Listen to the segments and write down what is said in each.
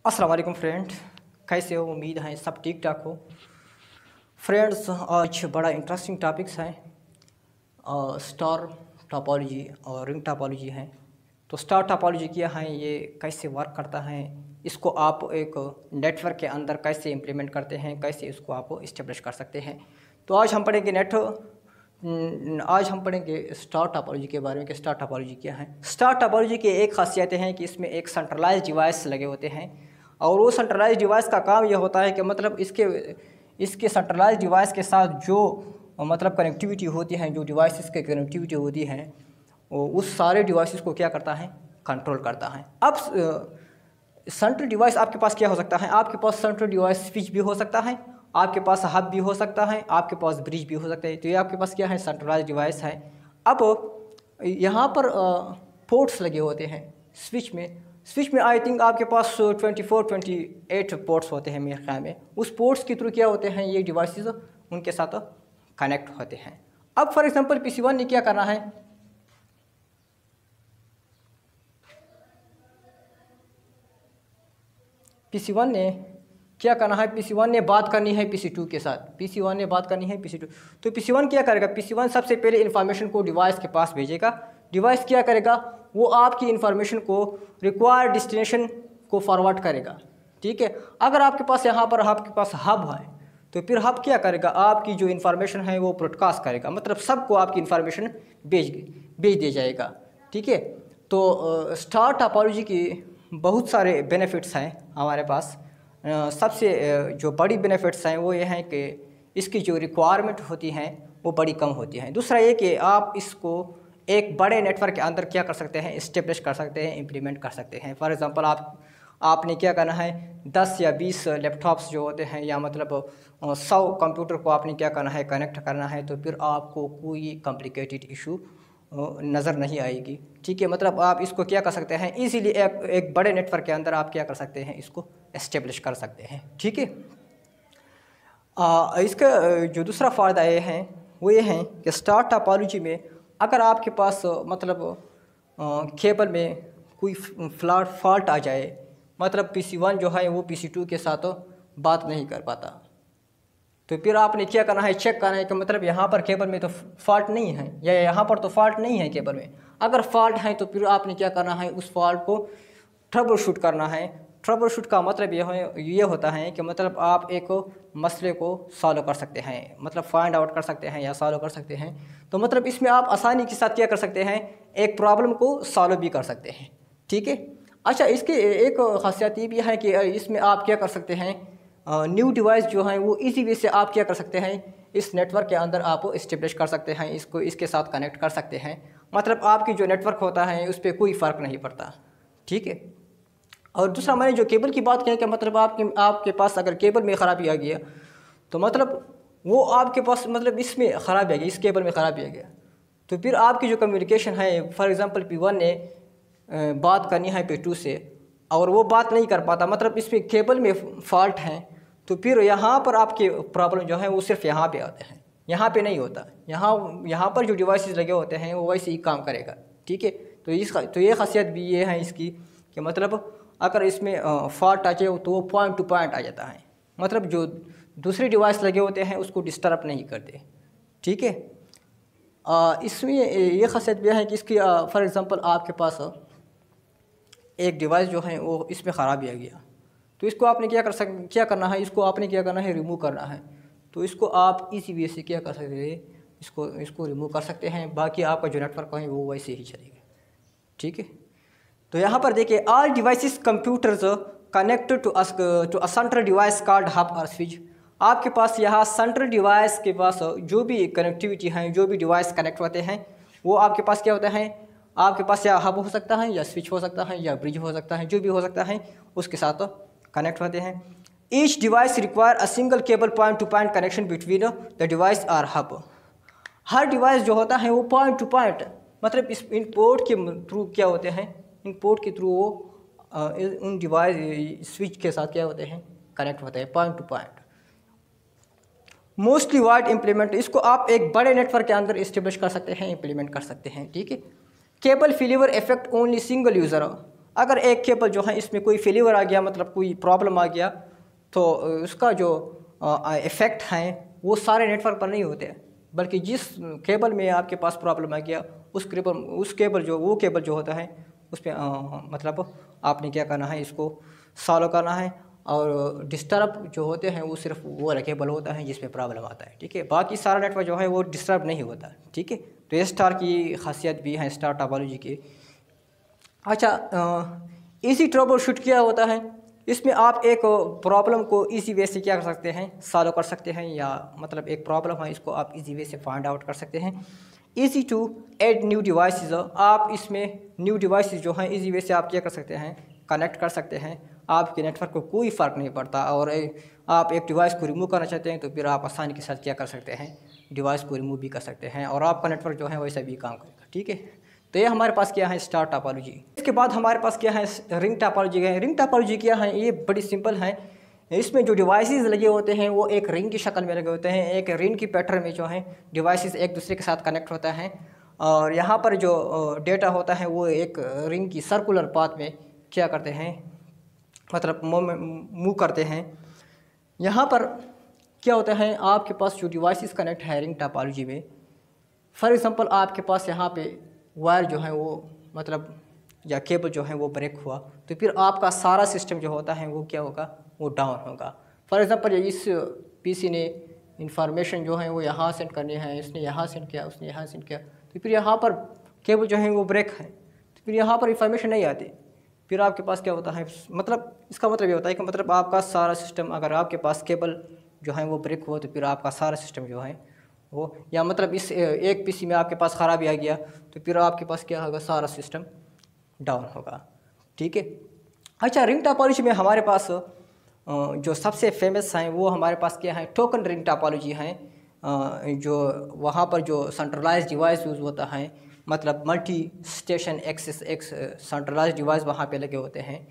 अस्सलाम वालेकुम फ्रेंड, कैसे हो? उम्मीद है सब ठीक ठाक हो। फ्रेंड्स, आज बड़ा इंटरेस्टिंग टॉपिक्स हैं। स्टार टोपोलॉजी और रिंग टोपोलॉजी है। तो स्टार टोपोलॉजी क्या है, ये कैसे वर्क करता है, इसको आप एक नेटवर्क के अंदर कैसे इम्प्लीमेंट करते हैं, कैसे इसको आप इस्टेब्लिश कर सकते हैं। तो आज हम पढ़ेंगे स्टार टोपोलॉजी के बारे में कि स्टार टोपोलॉजी क्या है। स्टार टोपोलॉजी की एक खासियत है कि इसमें एक सेंट्रलाइज डिवाइस लगे होते हैं और वो सेंट्रलाइज डिवाइस का काम यह होता है कि मतलब इसके सेंट्रलाइज डिवाइस के साथ जो मतलब कनेक्टिविटी होती है, जो डिवाइसेस की कनेक्टिविटी होती है, वो उस सारे डिवाइसेस को क्या करता है, कंट्रोल करता है। अब सेंट्रल डिवाइस आपके पास क्या हो सकता है? आपके पास सेंट्रल डिवाइस स्विच भी हो सकता है, आपके पास हब भी हो सकता है, आपके पास ब्रिज भी हो सकता है। तो ये आपके पास क्या है, सेंट्रलाइज डिवाइस है। अब यहाँ पर पोर्ट्स लगे होते हैं स्विच में आई थिंक आपके पास 24-28 पोर्ट्स होते हैं मेरे ख्याल में। उस पोर्ट्स के थ्रू क्या होते हैं, ये डिवाइसेस उनके साथ कनेक्ट होते हैं। अब फॉर एग्जांपल PC1 ने क्या करना है, PC1 ने बात करनी है PC2 के साथ। PC1 ने बात करनी है PC2। तो PC1 क्या करेगा? PC1 सबसे पहले इन्फॉर्मेशन को डिवाइस के पास भेजेगा। डिवाइस क्या करेगा, वो आपकी इन्फॉर्मेशन को रिक्वायर्ड डेस्टिनेशन को फॉरवर्ड करेगा। ठीक है। अगर आपके पास यहाँ पर आपके पास हब है तो फिर हब क्या करेगा, आपकी जो इन्फॉर्मेशन है वो ब्रॉडकास्ट करेगा, मतलब सबको आपकी इन्फॉर्मेशन भेज दिया जाएगा। ठीक है। तो स्टार टोपोलॉजी की बहुत सारे बेनिफिट्स हैं हमारे पास। सबसे जो बड़ी बेनिफिट्स हैं वो ये हैं कि इसकी जो रिक्वायरमेंट होती हैं वो बड़ी कम होती हैं। दूसरा ये कि आप इसको एक बड़े नेटवर्क के अंदर क्या कर सकते हैं, इस्टेब्लिश कर सकते हैं, इम्प्लीमेंट कर सकते हैं। फॉर एग्जांपल आपने क्या करना है, 10 या 20 लैपटॉप्स जो होते हैं या मतलब 100 कंप्यूटर को आपने क्या करना है, कनेक्ट करना है, तो फिर आपको कोई कॉम्प्लिकेटेड इशू नज़र नहीं आएगी। ठीक है। मतलब आप इसको क्या कर सकते हैं, इजीली एक बड़े नेटवर्क के अंदर आप क्या कर सकते हैं, इसको एस्टेब्लिश कर सकते हैं। ठीक है। इसका जो दूसरा फ़ायदा ये है वो ये है कि स्टार टोपोलॉजी में अगर आपके पास मतलब केबल में कोई फॉल्ट आ जाए, मतलब PC1 जो है वो PC2 के साथ बात नहीं कर पाता, तो फिर आपने क्या करना है, चेक करना है कि मतलब यहाँ पर केबल में तो फॉल्ट नहीं है या यहाँ पर तो फॉल्ट नहीं है केबल में। अगर फॉल्ट है तो फिर आपने क्या करना है, उस फॉल्ट को ट्रबल शूट करना है। ट्रबल शूट का मतलब ये होता है कि मतलब आप एक मसले को सॉल्व कर सकते हैं, मतलब फाइंड आउट कर सकते हैं या सॉल्व कर सकते हैं। तो मतलब इसमें आप आसानी के साथ क्या कर सकते हैं, एक प्रॉब्लम को सॉल्व भी कर सकते हैं। ठीक है। अच्छा, इसकी एक खासियत ये भी है कि इसमें आप क्या कर सकते हैं, न्यू डिवाइस जो है वो इजी वे से आप क्या कर सकते हैं, इस नेटवर्क के अंदर आप इस्टेब्लिश कर सकते हैं, इसको इसके साथ कनेक्ट कर सकते हैं। मतलब आपकी जो नेटवर्क होता है उस पर कोई फ़र्क नहीं पड़ता। ठीक है। और दूसरा, मैंने जो केबल की बात की कि मतलब आपके पास अगर केबल में ख़राबी आ गया तो मतलब वो आपके पास मतलब इसमें ख़राबी आ गई, इस केबल में ख़राबी आ गया, तो फिर आपकी जो कम्युनिकेशन है, फॉर एग्ज़ाम्पल P1 ने बात करनी है P2 से और वो बात नहीं कर पाता, मतलब इसमें केबल में फॉल्ट है, तो फिर यहाँ पर आपके प्रॉब्लम जो है वो सिर्फ यहाँ पे आते हैं, यहाँ पे नहीं होता। यहाँ पर जो डिवाइसेस लगे होते हैं वो वैसे ही काम करेगा। ठीक है। तो ये खासियत भी ये है इसकी कि मतलब अगर इसमें फॉल्ट आ जाए तो वो पॉइंट टू पॉइंट आ जाता है, मतलब जो दूसरे डिवाइस लगे होते हैं उसको डिस्टर्ब नहीं करते। ठीक है। इसमें ये खासियत भी है कि इसकी फॉर एग्ज़ाम्पल आपके पास एक डिवाइस जो है वो इसमें ख़राबी आ गया, तो इसको आपने क्या करना है, इसको आपने क्या करना है, रिमूव करना है। तो इसको आप इसी वे से क्या कर सकते हैं, इसको रिमूव कर सकते हैं, बाकी आपका जो नेटवर्क है वो वैसे ही चलेगा। ठीक है। तो यहाँ पर देखिए, all devices computers connected to a central device called hub और स्विच। आपके पास यहाँ सेंट्रल डिवाइस के पास जो भी कनेक्टिविटी है, जो भी डिवाइस कनेक्ट होते हैं वो आपके पास क्या होता है, आपके पास या हब हो सकता है या स्विच हो सकता है या ब्रिज हो सकता है, जो भी हो सकता है उसके साथ कनेक्ट होते हैं। Each device require a single cable point two point connection between the device और हब। हर डिवाइस जो होता है वो पॉइंट टू पॉइंट, मतलब इन पोर्ट के थ्रू क्या होते हैं, इन पोर्ट के थ्रू वो उन डिवाइस स्विच के साथ क्या होते हैं, कनेक्ट होते हैं point two point. Mostly wide implement, इसको आप एक बड़े नेटवर्क के अंदर इस्टेब्लिश कर सकते हैं, इम्प्लीमेंट कर सकते हैं। ठीक है। Cable failure effect only single user. अगर एक केबल जो है इसमें कोई फेलियर आ गया, मतलब कोई प्रॉब्लम आ गया, तो उसका जो इफ़ेक्ट हैं वो सारे नेटवर्क पर नहीं होते, बल्कि जिस केबल में आपके पास प्रॉब्लम आ गया उस केबल जो होता है उस पर मतलब आपने क्या करना है, इसको सॉल्व करना है। और डिस्टर्ब जो होते हैं वो सिर्फ वो वाला केबल होता है जिसमें प्रॉब्लम आता है, ठीक है। बाकी सारा नेटवर्क जो है वो डिस्टर्ब नहीं होता, ठीक है। तो ये स्टार की खासियत भी है, स्टार टोपोलॉजी की। अच्छा, इजी ट्रबल शूट क्या होता है, इसमें आप एक प्रॉब्लम को इजी वे से क्या कर सकते हैं, सॉल्व कर सकते हैं, या मतलब एक प्रॉब्लम है इसको आप इजी वे से फाइंड आउट कर सकते हैं। Easy to add new devices, आप इसमें न्यू डिवाइसेस जो हैं इजी वे से आप क्या कर सकते हैं, कनेक्ट कर सकते हैं। आपके नेटवर्क को कोई फ़र्क नहीं पड़ता। और आप एक डिवाइस को रिमूव करना चाहते हैं तो फिर आप आसानी के साथ क्या कर सकते हैं, डिवाइस को रिमूव भी कर सकते हैं और आपका नेटवर्क जो है वैसा भी काम करेगा, ठीक है। तो ये हमारे पास क्या है, स्टार टोपोलॉजी। इसके बाद हमारे पास क्या है, रिंग टोपोलॉजी है। रिंग टोपोलॉजी क्या है, ये बड़ी सिंपल है। इसमें जो डिवाइसेस लगे होते हैं वो एक रिंग की शक्ल में लगे होते हैं। एक रिंग की पैटर्न में जो है डिवाइसेस एक दूसरे के साथ कनेक्ट होता है, और यहाँ पर जो डेटा होता है वो एक रिंग की सर्कुलर पाथ में क्या करते हैं, मतलब मूव करते हैं। यहाँ पर क्या होता है, आपके पास जो डिवाइसेस कनेक्ट है रिंग टोपोलॉजी में, फॉर एग्जांपल आपके पास यहाँ पे वायर जो है वो मतलब या केबल जो है वो ब्रेक हुआ, तो फिर आपका सारा सिस्टम जो होता है वो क्या होगा, वो डाउन होगा। फॉर एग्जांपल इस पीसी ने इंफॉर्मेशन जो है वो यहाँ सेंड करनी है, इसने यहाँ सेंड किया, उसने यहाँ सेंड किया, तो फिर यहाँ पर केबल जो है वो ब्रेक है, तो फिर यहाँ पर इंफॉर्मेशन नहीं आती। फिर आपके पास क्या होता है, मतलब इसका मतलब ये होता है कि मतलब आपका सारा सिस्टम, अगर आपके पास केबल जो है वो ब्रेक हुआ तो फिर आपका सारा सिस्टम जो है वो, या मतलब इस एक पीसी में आपके पास ख़राबी आ गया तो फिर आपके पास क्या होगा, सारा सिस्टम डाउन होगा, ठीक है। अच्छा, रिंग टोपोलॉजी में हमारे पास जो सबसे फेमस हैं वो हमारे पास क्या है, टोकन रिंग टोपोलॉजी हैं। जो वहाँ पर जो सेंट्रलाइज डिवाइस यूज़ होता है, मतलब मल्टी स्टेशन एक्सेस एक सेंट्रलाइज डिवाइस वहाँ पे लगे होते हैं।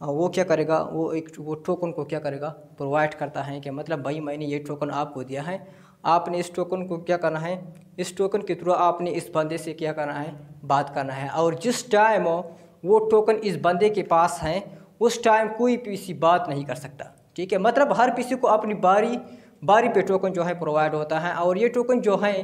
वो क्या करेगा, वो टोकन को क्या करेगा, प्रोवाइड करता है कि मतलब भाई मैंने ये टोकन आपको दिया है, आपने इस टोकन को क्या करना है, इस टोकन के थ्रू आपने इस बंदे से क्या करना है, बात करना है। और जिस टाइम वो टोकन इस बंदे के पास है उस टाइम कोई पीसी बात नहीं कर सकता, ठीक है। मतलब हर पीसी को अपनी बारी पे टोकन जो है प्रोवाइड होता है, और ये टोकन जो है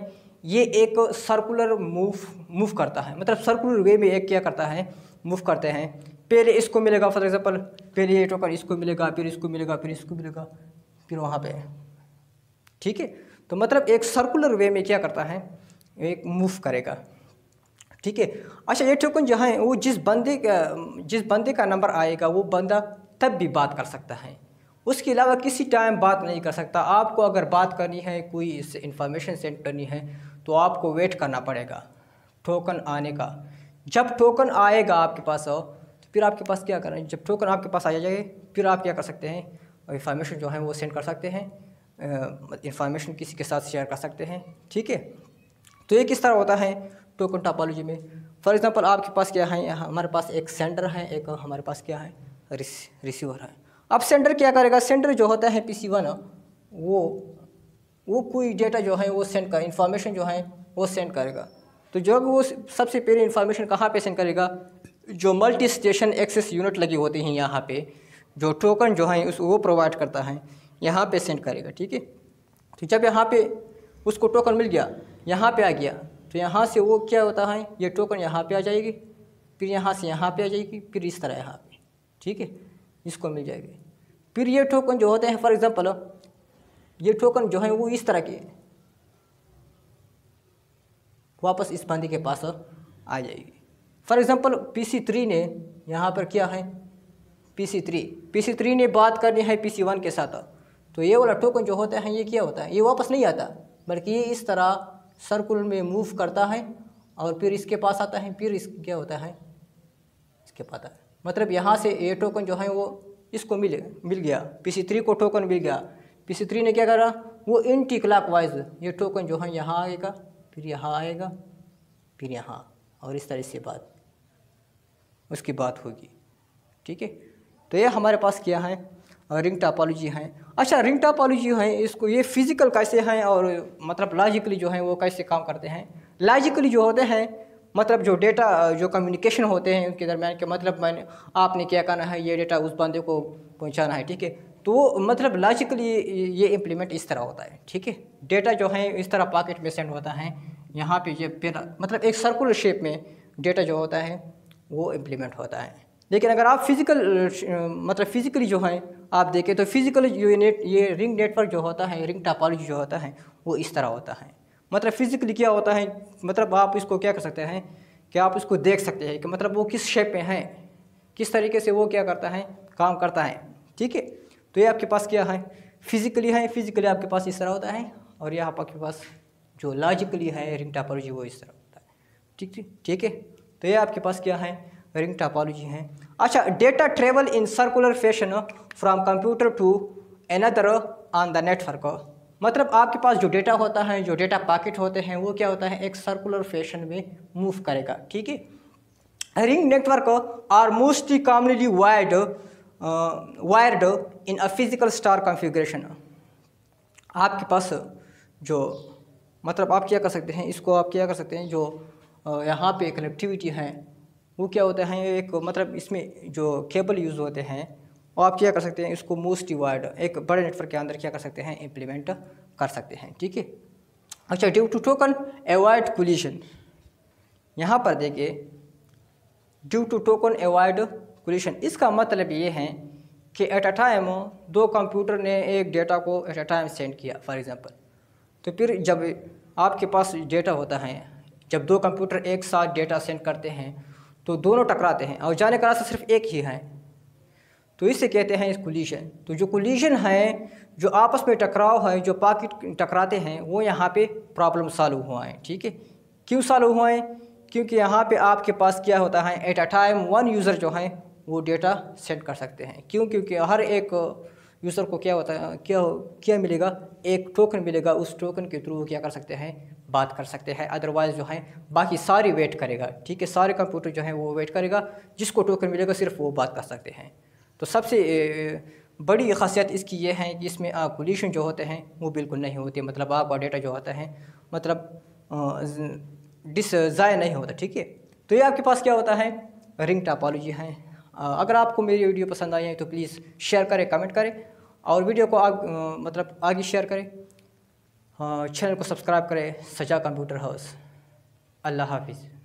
ये एक सर्कुलर मूव करता है, मतलब सर्कुलर वे में एक क्या करता है, मूव करते हैं। पहले इसको मिलेगा, फॉर एग्जांपल पहले ये टोकन इसको मिलेगा, फिर इसको मिलेगा, फिर इसको मिलेगा, फिर वहाँ पे, ठीक है। तो मतलब एक सर्कुलर वे में क्या करता है, एक मूव करेगा, ठीक है। अच्छा, ये टोकन जो है वो जिस बंदे का नंबर आएगा वो बंदा तब भी बात कर सकता है, उसके अलावा किसी टाइम बात नहीं कर सकता। आपको अगर बात करनी है, कोई इंफॉर्मेशन सेंड करनी है, तो आपको वेट करना पड़ेगा टोकन आने का। जब टोकन आएगा आपके पास तो फिर आपके पास क्या करना है, जब टोकन आपके पास आ जाए फिर आप क्या कर सकते हैं, इंफॉर्मेशन जो है वो सेंड कर सकते हैं, इंफॉर्मेशन किसी के साथ शेयर कर सकते हैं, ठीक है। तो ये किस तरह होता है टोकन टोपोलॉजी में। फॉर एग्जांपल आपके पास क्या है, हमारे पास एक सेंडर है, एक हमारे पास क्या है, रिसीवर है। अब सेंडर क्या करेगा, सेंडर जो होता है PC1 वो कोई डेटा जो है वो सेंड कर, इंफॉर्मेशन जो है वो सेंड करेगा। तो जब वो सबसे पहले इंफॉर्मेशन कहाँ पे सेंड करेगा, जो मल्टी स्टेशन एक्सेस यूनिट लगी होती हैं यहाँ पे, जो टोकन जो है वो प्रोवाइड करता है, यहाँ पे सेंड करेगा, ठीक है। तो जब यहाँ पे उसको टोकन मिल गया, यहाँ पे आ गया, तो यहाँ से वो क्या होता है, ये टोकन यहाँ पे आ जाएगी, फिर यहाँ से यहाँ पे आ जाएगी, फिर इस तरह यहाँ पे, ठीक है, इसको मिल जाएगी। फिर ये टोकन जो होते हैं, फॉर एग्जांपल ये टोकन जो है वो इस तरह के वापस इस बंदे के पास आ जाएगी। फॉर एग्जांपल PC3 ने यहाँ पर क्या है, PC3 ने बात करनी है PC1 के साथ, तो ये वाला टोकन जो होता है ये क्या होता है, ये वापस नहीं आता, बल्कि ये इस तरह सर्कुलर में मूव करता है और फिर इसके पास आता है, फिर इस क्या होता है, इसके पास आता है। मतलब यहाँ से ये टोकन जो है वो इसको मिल गया, PC3 को टोकन मिल गया। PC3 ने क्या करा, वो एंटी क्लॉकवाइज ये टोकन जो है यहाँ आएगा, फिर यहाँ आएगा, फिर यहाँ, और इस तरह से उसकी बात होगी, ठीक है। तो ये हमारे पास क्या है, रिंग टोपोलॉजी है। अच्छा, रिंग टोपोलॉजी है, इसको ये फिजिकल कैसे हैं और मतलब लॉजिकली जो है वो कैसे काम करते हैं। लॉजिकली जो होते हैं, मतलब जो डेटा जो कम्युनिकेशन होते हैं उनके दरमियान के मतलब आपने क्या करना है, ये डेटा उस बंदे को पहुंचाना है, ठीक है। तो मतलब लॉजिकली ये इम्प्लीमेंट इस तरह होता है, ठीक है। डेटा जो है इस तरह पॉकेट में सेंड होता है, यहाँ पे ये मतलब एक सर्कुलर शेप में डेटा जो होता है वो इम्प्लीमेंट होता है। लेकिन अगर आप मतलब फिज़िकली जो है आप देखें तो फिज़िकल ये रिंग नेटवर्क जो होता है, रिंग टोपोलॉजी जो होता है वो इस तरह होता है। मतलब फिज़िकली क्या होता है, मतलब आप इसको क्या कर सकते हैं कि आप इसको देख सकते हैं कि मतलब वो किस शेप में है, किस तरीके से वो क्या करता है, काम करता है, ठीक है। तो ये आपके पास क्या है, फिज़िकली है, फिज़िकली आपके पास इस तरह होता है, और यहाँ आपके पास जो लॉजिकली है रिंग टोपोलॉजी वो इस तरह होता है, ठीक है। तो ये आपके पास क्या है, रिंग टोपोलॉजी है। अच्छा, data travel in circular fashion from computer to another on the network. मतलब आपके पास जो डेटा होता है, जो डेटा पैकेट होते हैं वो क्या होता है, एक सर्कुलर फैशन में मूव करेगा, ठीक है। Ring network are mostly commonly wired in a physical star configuration. आपके पास जो मतलब आप क्या कर सकते हैं, इसको आप क्या कर सकते हैं, जो यहाँ पे कनेक्टिविटी है वो क्या होता है, एक मतलब इसमें जो केबल यूज़ होते हैं वो आप क्या कर सकते हैं, इसको मोस्ट वायर्ड एक बड़े नेटवर्क के अंदर क्या कर सकते हैं, इम्प्लीमेंट कर सकते हैं, ठीक है। अच्छा, due to token avoid collision, यहाँ पर देखिए due to token avoid collision, इसका मतलब ये है कि एट अ टाइम दो कंप्यूटर ने एक डेटा को एट अ टाइम सेंड किया फॉर एग्जांपल। तो फिर जब आपके पास डेटा होता है, जब दो कंप्यूटर एक साथ डेटा सेंड करते हैं तो दोनों टकराते हैं और जाने का रास्ता सिर्फ एक ही है, तो इसे कहते हैं कोलिशन। तो जो कोलिशन है, जो आपस में टकराव है, जो पॉकेट टकराते हैं, वो यहाँ पे प्रॉब्लम सॉल्व हुआ है, ठीक है। क्यों सॉल्व हुआ है, क्योंकि यहाँ पे आपके पास क्या होता है, eight a time one user जो है वो डेटा सेंड कर सकते हैं। क्यों, क्योंकि हर एक यूज़र को क्या होता है, क्या मिलेगा, एक टोकन मिलेगा, उस टोकन के थ्रू वो क्या कर सकते हैं, बात कर सकते हैं। अदरवाइज़ जो है बाकी सारी वेट करेगा, ठीक है, सारे कंप्यूटर जो है वो वेट करेगा, जिसको टोकन मिलेगा सिर्फ वो बात कर सकते हैं। तो सबसे बड़ी खासियत इसकी ये है कि इसमें कोलिशन जो होते हैं वो बिल्कुल नहीं होते, मतलब आपका डेटा जो होता है मतलब ज़ाया नहीं होता, ठीक है। तो ये आपके पास क्या होता है, रिंग टोपोलॉजी है। अगर आपको मेरी वीडियो पसंद आई है तो प्लीज़ शेयर करें, कमेंट करें और वीडियो को मतलब आगे शेयर करें। चैनल को सब्सक्राइब करें, सजा कंप्यूटर हाउस। अल्लाह हाफिज़।